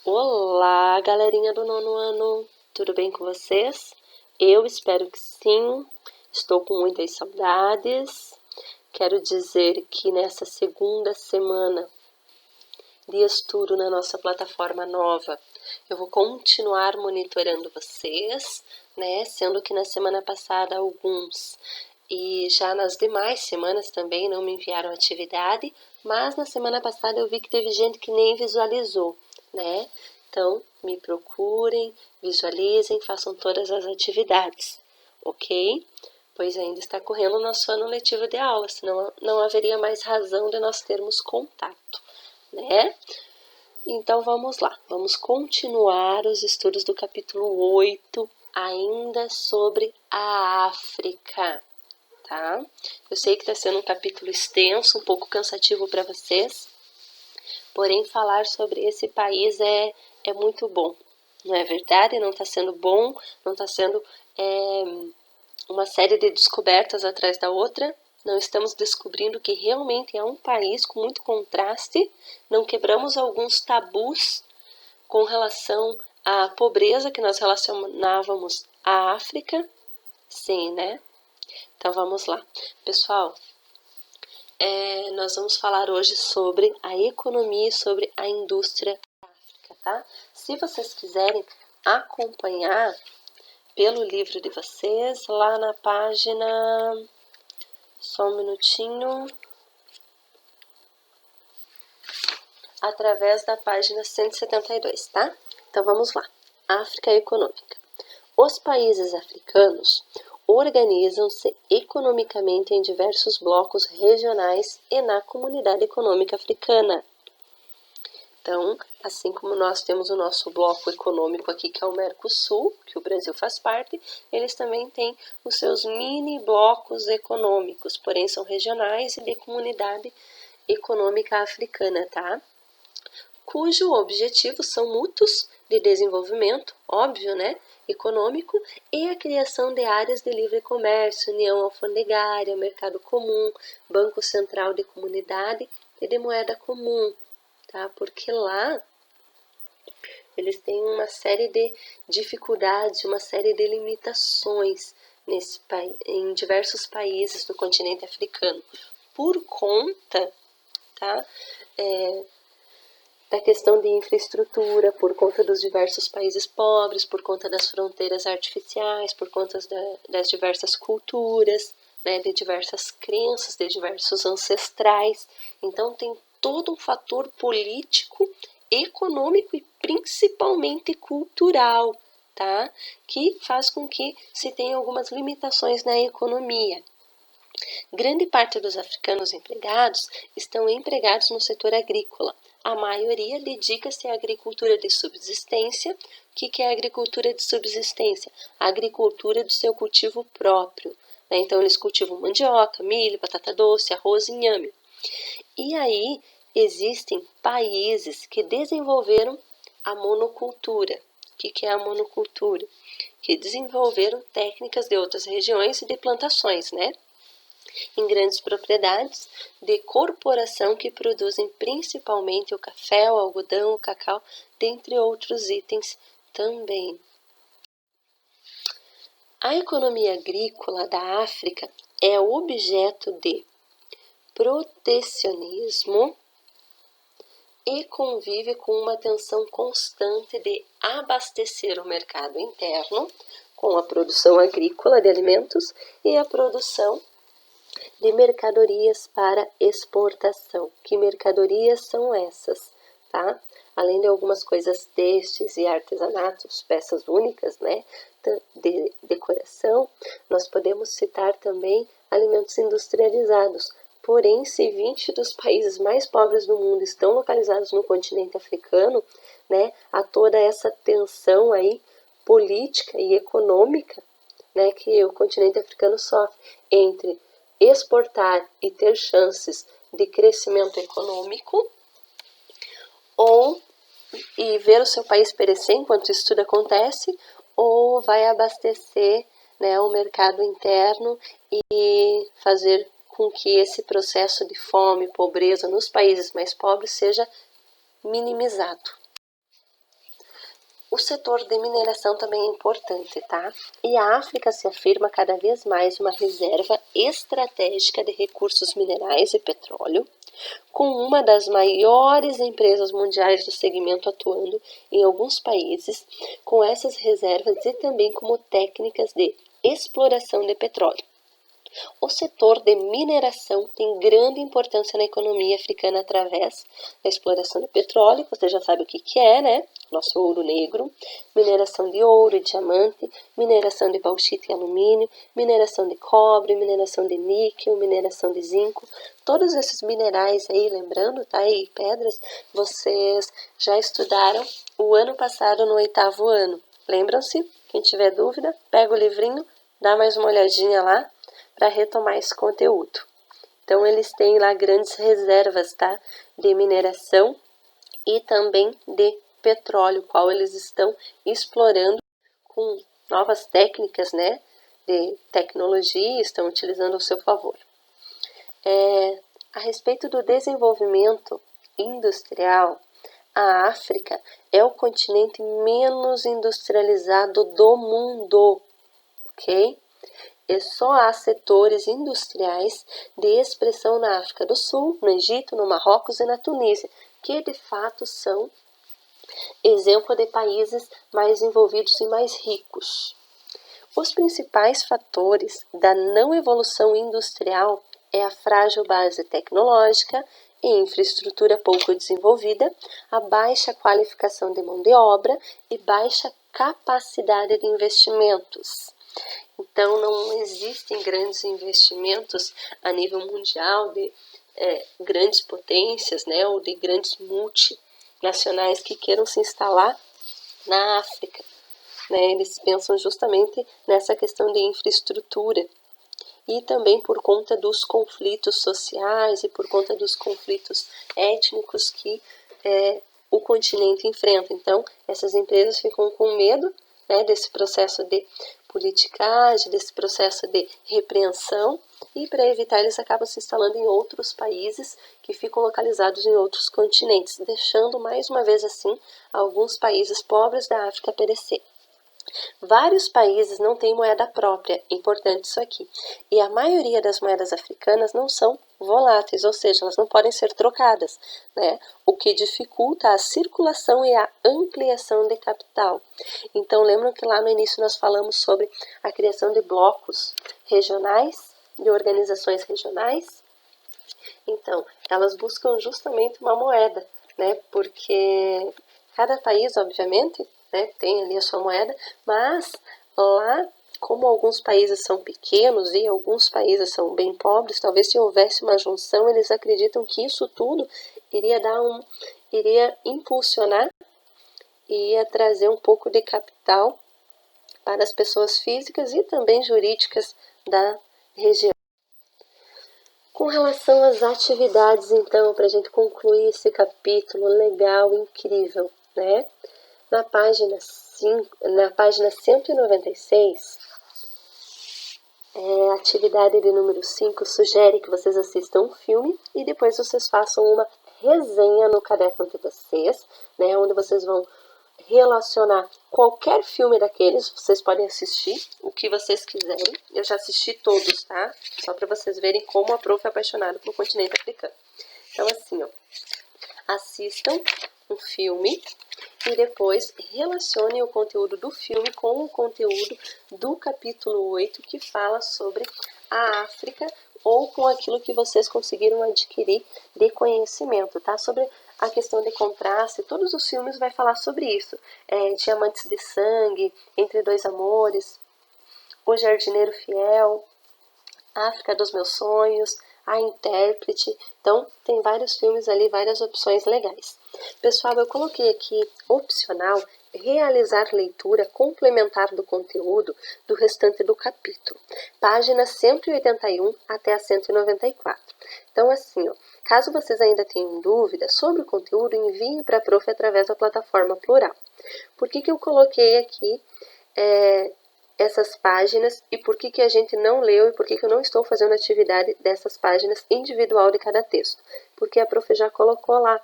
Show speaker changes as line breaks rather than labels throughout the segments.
Olá, galerinha do nono ano, tudo bem com vocês? Eu espero que sim, estou com muitas saudades. Quero dizer que nessa segunda semana de estudo na nossa plataforma nova, eu vou continuar monitorando vocês, né? Sendo que na semana passada alguns e já nas demais semanas também não me enviaram atividade, mas na semana passada eu vi que teve gente que nem visualizou, né? Então, me procurem, visualizem, façam todas as atividades, ok? Pois ainda está correndo o nosso ano letivo de aula, senão não haveria mais razão de nós termos contato, né? Então, vamos lá. Vamos continuar os estudos do capítulo 8, ainda sobre a África, tá? Eu sei que está sendo um capítulo extenso, um pouco cansativo para vocês, porém falar sobre esse país é muito bom, não é verdade? Não está sendo bom, não está sendo uma série de descobertas atrás da outra, não estamos descobrindo que realmente é um país com muito contraste, não quebramos alguns tabus com relação à pobreza que nós relacionávamos à África, sim, né? Então vamos lá. Pessoal, nós vamos falar hoje sobre a economia e sobre a indústria da África, tá? Se vocês quiserem acompanhar pelo livro de vocês, lá na página, só um minutinho, através da página 172, tá? Então vamos lá. África econômica. Os países africanos organizam-se economicamente em diversos blocos regionais e na Comunidade Econômica Africana. Então, assim como nós temos o nosso bloco econômico aqui, que é o Mercosul, que o Brasil faz parte, eles também têm os seus mini blocos econômicos, porém são regionais e de Comunidade Econômica Africana, tá? Cujo objetivo são mútuos de desenvolvimento, óbvio, né? Econômico, e a criação de áreas de livre comércio, união alfandegária, mercado comum, banco central de comunidade e de moeda comum, tá? Porque lá eles têm uma série de dificuldades, uma série de limitações em diversos países do continente africano, por conta, tá? Da questão de infraestrutura, por conta dos diversos países pobres, por conta das fronteiras artificiais, por conta das diversas culturas, né, de diversas crenças, de diversos ancestrais. Então tem todo um fator político, econômico e principalmente cultural, tá? Que faz com que se tenha algumas limitações na economia. Grande parte dos africanos empregados estão empregados no setor agrícola. A maioria dedica-se à agricultura de subsistência. O que é a agricultura de subsistência? A agricultura do seu cultivo próprio, né? Então, eles cultivam mandioca, milho, batata doce, arroz e inhame. E aí, existem países que desenvolveram a monocultura. O que é a monocultura? Que desenvolveram técnicas de outras regiões e de plantações, né? Em grandes propriedades de corporação que produzem principalmente o café, o algodão, o cacau, dentre outros itens também. A economia agrícola da África é objeto de protecionismo e convive com uma tensão constante de abastecer o mercado interno com a produção agrícola de alimentos e a produção de mercadorias para exportação. Que mercadorias são essas, tá? Além de algumas coisas têxteis e artesanatos, peças únicas, né, de decoração, nós podemos citar também alimentos industrializados. Porém, se 20 dos países mais pobres do mundo estão localizados no continente africano, né, há toda essa tensão aí política e econômica, né, que o continente africano sofre entre exportar e ter chances de crescimento econômico e ver o seu país perecer enquanto isso tudo acontece, ou vai abastecer, né, o mercado interno e fazer com que esse processo de fome e pobreza nos países mais pobres seja minimizado. O setor de mineração também é importante, tá? E a África se afirma cada vez mais uma reserva estratégica de recursos minerais e petróleo, com uma das maiores empresas mundiais do segmento atuando em alguns países com essas reservas e também como técnicas de exploração de petróleo. O setor de mineração tem grande importância na economia africana através da exploração do petróleo, você já sabe o que é, né? Nosso ouro negro, mineração de ouro e diamante, mineração de bauxita e alumínio, mineração de cobre, mineração de níquel, mineração de zinco. Todos esses minerais aí, lembrando, tá? E pedras, vocês já estudaram o ano passado no 8º ano. Lembram-se? Quem tiver dúvida, pega o livrinho, dá mais uma olhadinha lá para retomar esse conteúdo. Então, eles têm lá grandes reservas, tá? De mineração e também de petróleo, qual eles estão explorando com novas técnicas, né? De tecnologia, estão utilizando ao seu favor. A respeito do desenvolvimento industrial, a África é o continente menos industrializado do mundo, ok? E só há setores industriais de expressão na África do Sul, no Egito, no Marrocos e na Tunísia, que de fato são exemplo de países mais envolvidos e mais ricos. Os principais fatores da não evolução industrial é a frágil base tecnológica e infraestrutura pouco desenvolvida, a baixa qualificação de mão de obra e baixa capacidade de investimentos. Então, não existem grandes investimentos a nível mundial de grandes potências, né, ou de grandes multinacionais que queiram se instalar na África. Né? Eles pensam justamente nessa questão de infraestrutura e também por conta dos conflitos sociais e por conta dos conflitos étnicos que o continente enfrenta. Então, essas empresas ficam com medo, né, desse processo de politicagem, desse processo de repreensão, e para evitar eles acabam se instalando em outros países que ficam localizados em outros continentes, deixando mais uma vez assim alguns países pobres da África perecer. Vários países não têm moeda própria, importante isso aqui, e a maioria das moedas africanas não são voláteis, ou seja, elas não podem ser trocadas, né? O que dificulta a circulação e a ampliação de capital. Então, lembram que lá no início nós falamos sobre a criação de blocos regionais, de organizações regionais? Então, elas buscam justamente uma moeda, né? Porque cada país, obviamente, né, tem ali a sua moeda, mas lá, como alguns países são pequenos e alguns países são bem pobres, talvez se houvesse uma junção, eles acreditam que isso tudo iria impulsionar e ia trazer um pouco de capital para as pessoas físicas e também jurídicas da região. Com relação às atividades, então, para a gente concluir esse capítulo legal, incrível, né? Na página 196, a atividade de número 5 sugere que vocês assistam um filme e depois vocês façam uma resenha no caderno de vocês, né, onde vocês vão relacionar qualquer filme daqueles, vocês podem assistir o que vocês quiserem. Eu já assisti todos, tá? Só para vocês verem como a prof é apaixonada pelo continente africano. Então, assim, ó, assistam um filme e depois relacione o conteúdo do filme com o conteúdo do capítulo 8, que fala sobre a África, ou com aquilo que vocês conseguiram adquirir de conhecimento, tá? Sobre a questão de contraste, todos os filmes vai falar sobre isso. Diamantes de Sangue, Entre Dois Amores, O Jardineiro Fiel, África dos Meus Sonhos, A Intérprete. Então, tem vários filmes ali, várias opções legais. Pessoal, eu coloquei aqui, opcional, realizar leitura complementar do conteúdo do restante do capítulo. Páginas 181 até a 194. Então, assim, ó, caso vocês ainda tenham dúvidas sobre o conteúdo, enviem para a prof através da plataforma Plural. Por que eu coloquei aqui essas páginas e por que a gente não leu e por que eu não estou fazendo atividade dessas páginas individual de cada texto? Porque a prof já colocou lá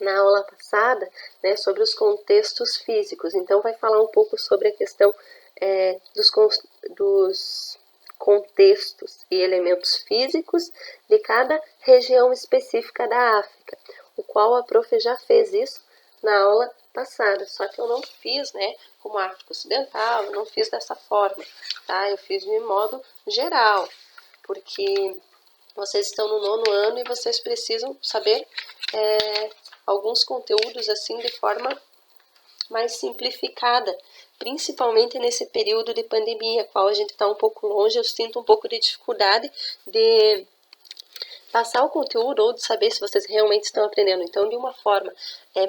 na aula passada, né, sobre os contextos físicos. Então, vai falar um pouco sobre a questão dos contextos e elementos físicos de cada região específica da África, o qual a prof já fez isso na aula passada, só que eu não fiz, né, como África Ocidental, eu não fiz dessa forma, tá? Eu fiz de modo geral, porque vocês estão no 9º ano e vocês precisam saber alguns conteúdos assim de forma mais simplificada, principalmente nesse período de pandemia, qual a gente está um pouco longe. Eu sinto um pouco de dificuldade de passar o conteúdo ou de saber se vocês realmente estão aprendendo. Então, de uma forma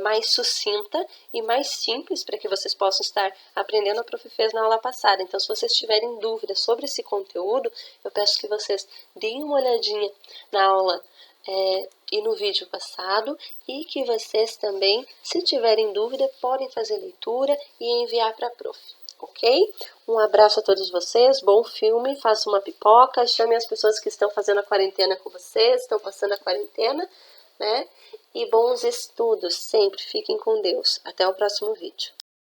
mais sucinta e mais simples, para que vocês possam estar aprendendo, a prof fez na aula passada. Então, se vocês tiverem dúvidas sobre esse conteúdo, eu peço que vocês deem uma olhadinha na aula e no vídeo passado, e que vocês também, se tiverem dúvida, podem fazer leitura e enviar para a prof. Ok? Um abraço a todos vocês, bom filme, faça uma pipoca, chame as pessoas que estão fazendo a quarentena com vocês, estão passando a quarentena, né? E bons estudos sempre, fiquem com Deus. Até o próximo vídeo.